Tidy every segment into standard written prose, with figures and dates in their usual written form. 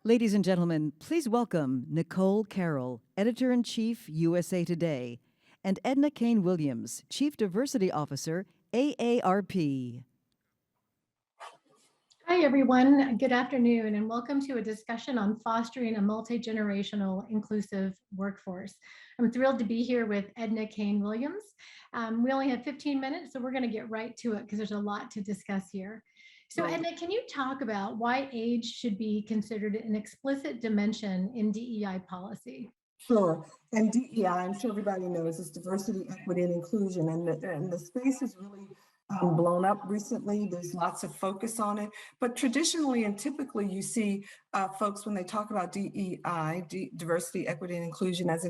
Ladies and gentlemen, please welcome Nicole Carroll, Editor-in-Chief, USA Today, and Edna Kane-Williams, Chief Diversity Officer, AARP. Hi, everyone. Good afternoon, and welcome to a discussion on fostering a multi-generational inclusive workforce. I'm thrilled to be here with Edna Kane-Williams. We only have 15 minutes, so we're going to get right to it because there's a lot to discuss here. So, Edna, can you talk about why age should be considered an explicit dimension in DEI policy? Sure. And DEI, I'm sure everybody knows, is diversity, equity, and inclusion. And the space has really blown up recently. There's lots of focus on it. But traditionally and typically, you see folks when they talk about DEI, diversity, equity, and inclusion, as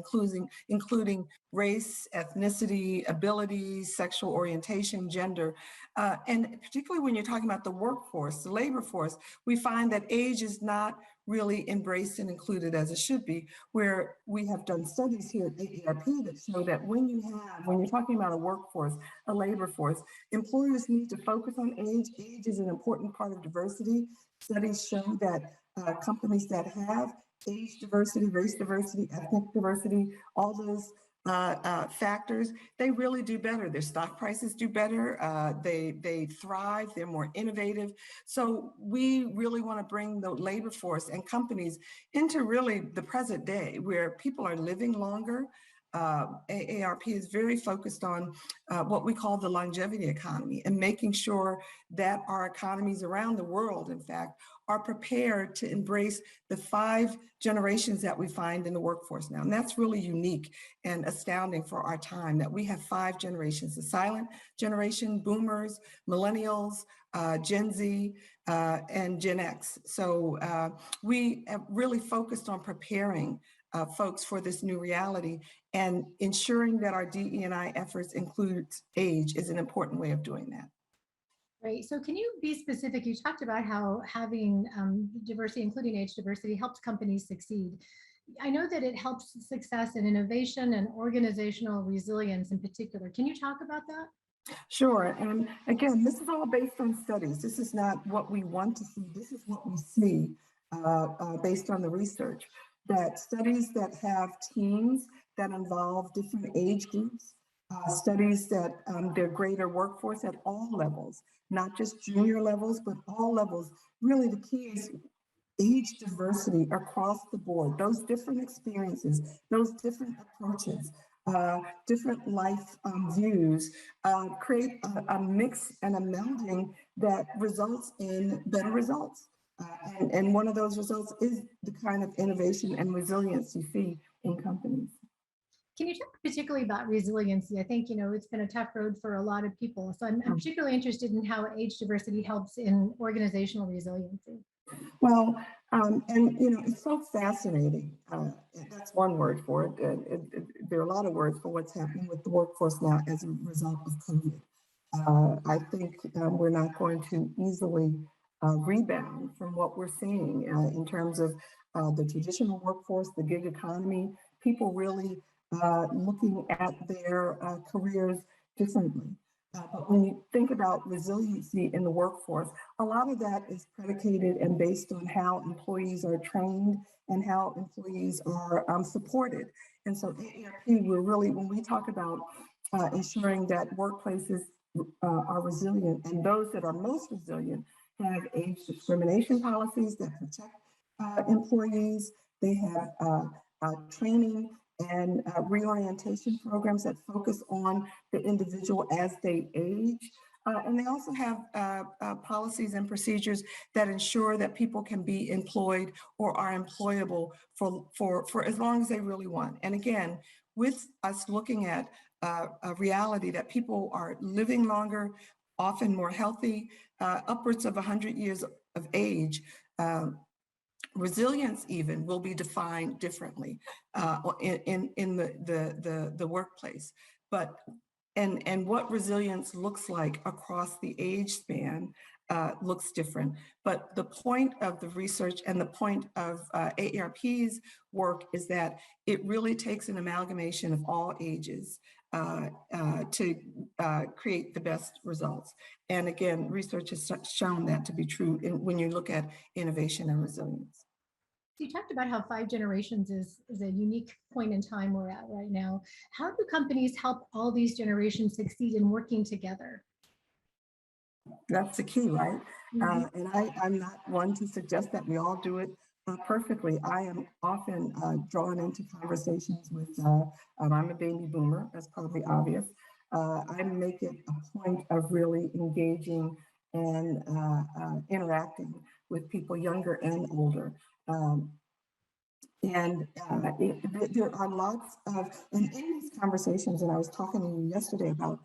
including race, ethnicity, abilities, sexual orientation, gender. And particularly when you're talking about the workforce, the labor force, we find that age is not really embraced and included as it should be, where we have done studies here at AARP that show that when you're talking about a workforce, a labor force, employers need to focus on age. Age is an important part of diversity. Studies show that companies that have age diversity, race diversity, ethnic diversity, all those factors, they really do better. Their stock prices do better. They thrive. They're more innovative. So we really want to bring the labor force and companies into really the present day where people are living longer. AARP is very focused on what we call the longevity economy and making sure that our economies around the world, in fact, are prepared to embrace the 5 generations that we find in the workforce now. And that's really unique and astounding for our time, that we have 5 generations: the silent generation, boomers, millennials, Gen Z, and Gen X. So we have really focused on preparing folks for this new reality, and ensuring that our DE&I efforts include age is an important way of doing that. Right. So can you be specific? You talked about how having diversity, including age diversity, helps companies succeed. I know that it helps success in innovation and organizational resilience in particular. Can you talk about that? Sure. And again, this is all based on studies. This is not what we want to see. This is what we see based on the research, that studies that have teams that involve different age groups, studies that their greater workforce at all levels, not just junior levels, but all levels. Really, the key is age diversity across the board, those different experiences, those different approaches, different life views, create a mix and a melding that results in better results. And one of those results is the kind of innovation and resilience you see in companies. Can you talk particularly about resiliency? I think, it's been a tough road for a lot of people. So I'm particularly interested in how age diversity helps in organizational resiliency. Well, it's so fascinating. That's one word for it. There are a lot of words for what's happening with the workforce now as a result of COVID. I think we're not going to easily rebound from what we're seeing in terms of the traditional workforce, the gig economy, people really looking at their careers differently. But when you think about resiliency in the workforce, a lot of that is predicated and based on how employees are trained and how employees are supported. And so AARP, we're really, when we talk about ensuring that workplaces are resilient, and those that are most resilient have age discrimination policies that protect employees. They have training and reorientation programs that focus on the individual as they age. And they also have policies and procedures that ensure that people can be employed or are employable for as long as they really want. And again, with us looking at a reality that people are living longer, often more healthy, upwards of 100 years of age, resilience even will be defined differently in the workplace. But and what resilience looks like across the age span looks different. But the point of the research and the point of AARP's work is that it really takes an amalgamation of all ages to create the best results. And again, research has shown that to be true when you look at innovation and resilience. You talked about how 5 generations is a unique point in time we're at right now. How do companies help all these generations succeed in working together? That's the key, right? Mhm. I'm not one to suggest that we all do it perfectly. I am often drawn into conversations with, I'm a baby boomer, that's probably obvious. I make it a point of really engaging and interacting with people younger and older. Um, there are lots of, and in these conversations, and I was talking to you yesterday about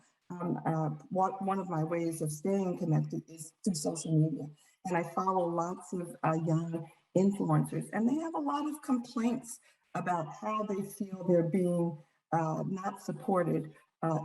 one of my ways of staying connected is through social media. And I follow lots of young influencers, and they have a lot of complaints about how they feel they're being not supported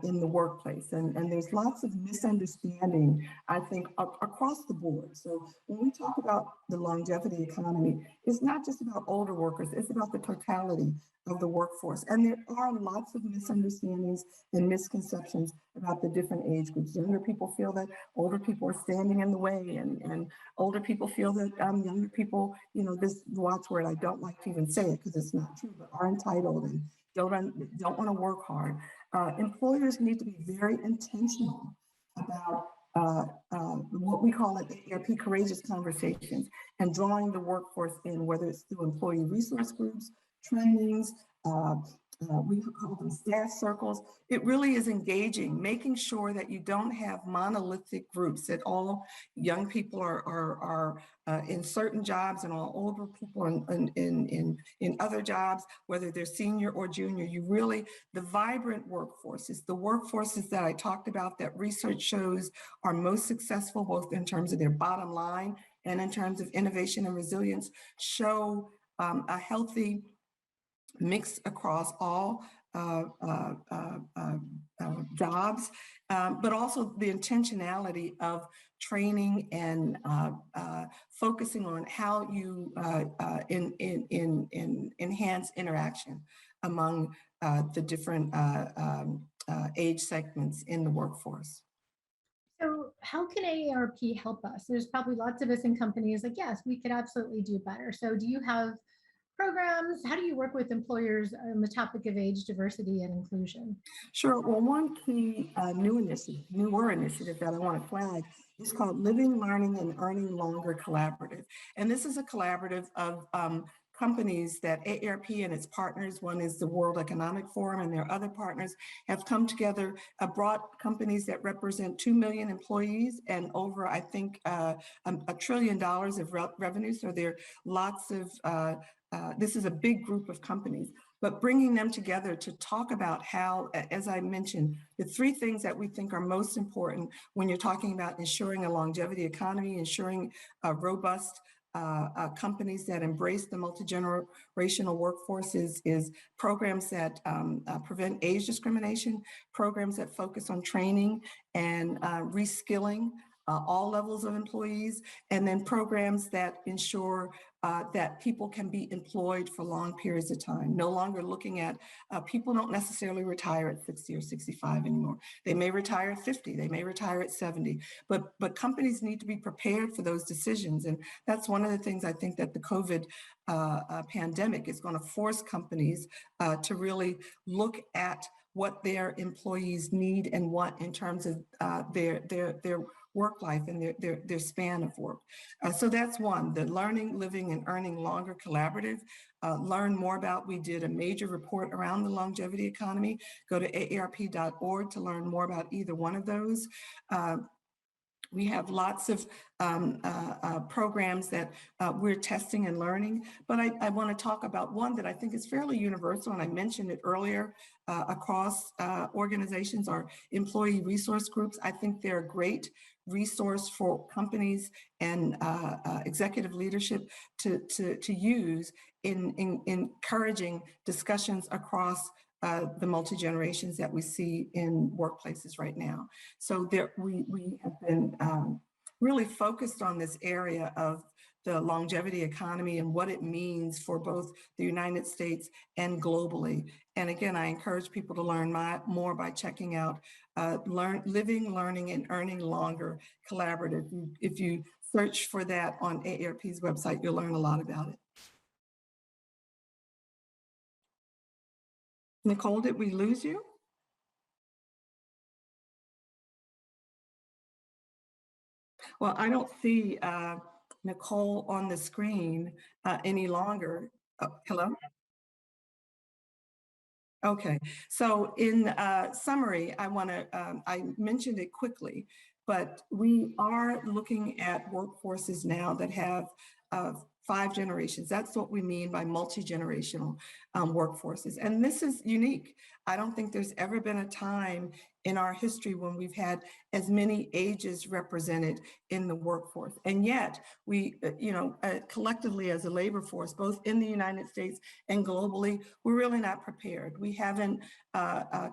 in the workplace. And there's lots of misunderstanding, I think, across the board. So when we talk about the longevity economy, it's not just about older workers, it's about the totality of the workforce. And there are lots of misunderstandings and misconceptions about the different age groups. Younger people feel that older people are standing in the way, and older people feel that younger people, this watchword, I don't like to even say it because it's not true, but are entitled and don't want to work hard. Employers need to be very intentional about what we call at AARP courageous conversations and drawing the workforce in, whether it's through employee resource groups, trainings, we call them staff circles. It really is engaging, making sure that you don't have monolithic groups, that all young people are in certain jobs and all older people are in other jobs, whether they're senior or junior. The vibrant workforces, the workforces that I talked about that research shows are most successful, both in terms of their bottom line and in terms of innovation and resilience, show a healthy mix across all jobs, but also the intentionality of training and focusing on how you enhance interaction among the different age segments in the workforce. So how can AARP help us? There's probably lots of us in companies like, yes, we could absolutely do better. So do you have programs? How do you work with employers on the topic of age diversity and inclusion? Sure. Well, one key newer initiative that I want to flag is called Living, Learning, and Earning Longer Collaborative. And this is a collaborative of companies that AARP and its partners, one is the World Economic Forum, and their other partners have come together, brought companies that represent 2 million employees and over, I think, $1 trillion of revenue. So there are lots of, this is a big group of companies, but bringing them together to talk about how, as I mentioned, the 3 things that we think are most important when you're talking about ensuring a longevity economy, ensuring robust companies that embrace the multi-generational workforce is programs that prevent age discrimination, programs that focus on training and reskilling all levels of employees, and then programs that ensure that people can be employed for long periods of time. No longer looking at, people don't necessarily retire at 60 or 65 anymore. They may retire at 50, they may retire at 70, but companies need to be prepared for those decisions. And that's one of the things I think that the COVID pandemic is going to force companies to really look at what their employees need and want in terms of their work life and their span of work. So that's one, the Learning, Living, and Earning Longer Collaborative. Learn more about, we did a major report around the longevity economy. Go to aarp.org to learn more about either one of those. We have lots of programs that we're testing and learning, but I want to talk about one that I think is fairly universal, and I mentioned it earlier, across organizations or employee resource groups. I think they're a great resource for companies and executive leadership to use in encouraging discussions across the multi-generations that we see in workplaces right now. So we have been really focused on this area of the longevity economy and what it means for both the United States and globally. And again, I encourage people to learn more by checking out Living, Learning, and Earning Longer Collaborative. If you search for that on AARP's website, you'll learn a lot about it. Nicole, did we lose you? Well, I don't see Nicole on the screen any longer. Oh, hello? Okay, so in summary, I mentioned it quickly, but we are looking at workforces now that have uh, 5 generations. That's what we mean by multi-generational workforces. And this is unique. I don't think there's ever been a time in our history when we've had as many ages represented in the workforce. And yet we, collectively as a labor force, both in the United States and globally, we're really not prepared. We haven't,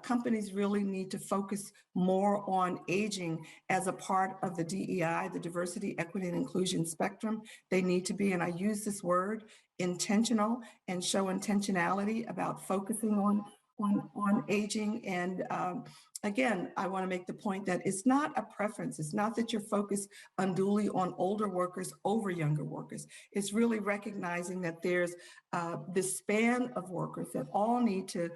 companies really need to focus more on aging as a part of the DEI, the diversity, equity, and inclusion spectrum. They need to be, and I use this word, intentional, and show intentionality about focusing on aging. And again, I want to make the point that it's not a preference. It's not that you're focused unduly on older workers over younger workers. It's really recognizing that there's this span of workers that all need to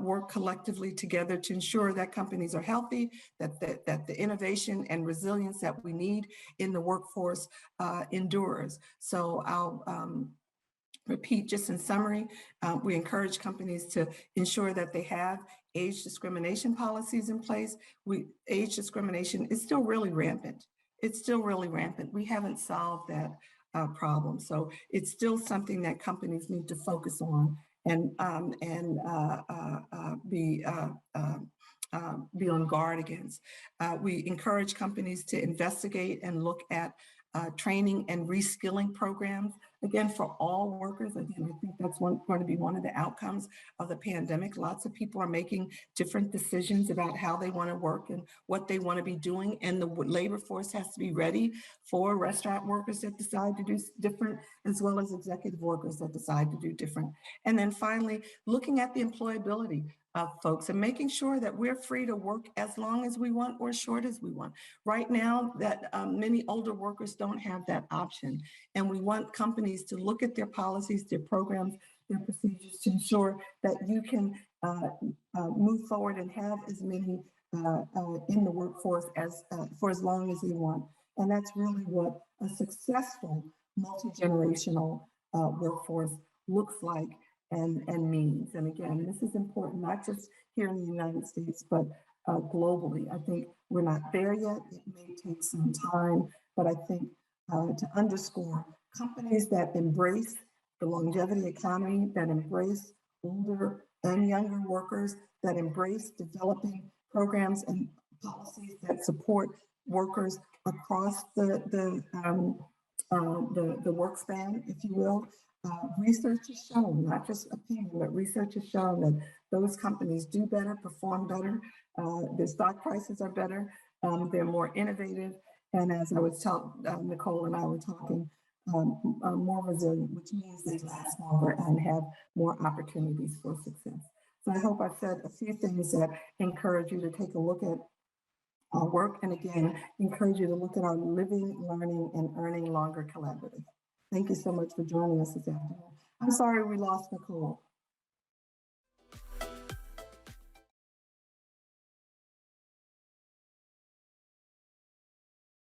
work collectively together to ensure that companies are healthy, that the innovation and resilience that we need in the workforce endures. So I'll repeat just in summary, we encourage companies to ensure that they have age discrimination policies in place. Age discrimination is still really rampant. It's still really rampant. We haven't solved that problem. So it's still something that companies need to focus on and be on guard against. We encourage companies to investigate and look at training and reskilling programs, again, for all workers. Again, I think that's going to be one of the outcomes of the pandemic. Lots of people are making different decisions about how they want to work and what they want to be doing. And the labor force has to be ready for restaurant workers that decide to do different, as well as executive workers that decide to do different. And then finally, looking at the employability of folks and making sure that we're free to work as long as we want or as short as we want. Right now, that many older workers don't have that option. And we want companies to look at their policies, their programs, their procedures to ensure that you can move forward and have as many in the workforce as for as long as they want. And that's really what a successful multi-generational workforce looks like and means. And again, this is important, not just here in the United States, but globally. I think we're not there yet. It may take some time, but I think to underscore companies that embrace the longevity economy, that embrace older and younger workers, that embrace developing programs and policies that support workers across the work span, if you will. Research has shown, not just opinion, but research has shown that those companies do better, perform better, their stock prices are better, they're more innovative, and as I was Nicole and I were talking, more resilient, which means they last longer and have more opportunities for success. So I hope I've said a few things that encourage you to take a look at our work, and again, encourage you to look at our Living, Learning, and Earning Longer Collaborative. Thank you so much for joining us this afternoon. I'm sorry we lost Nicole.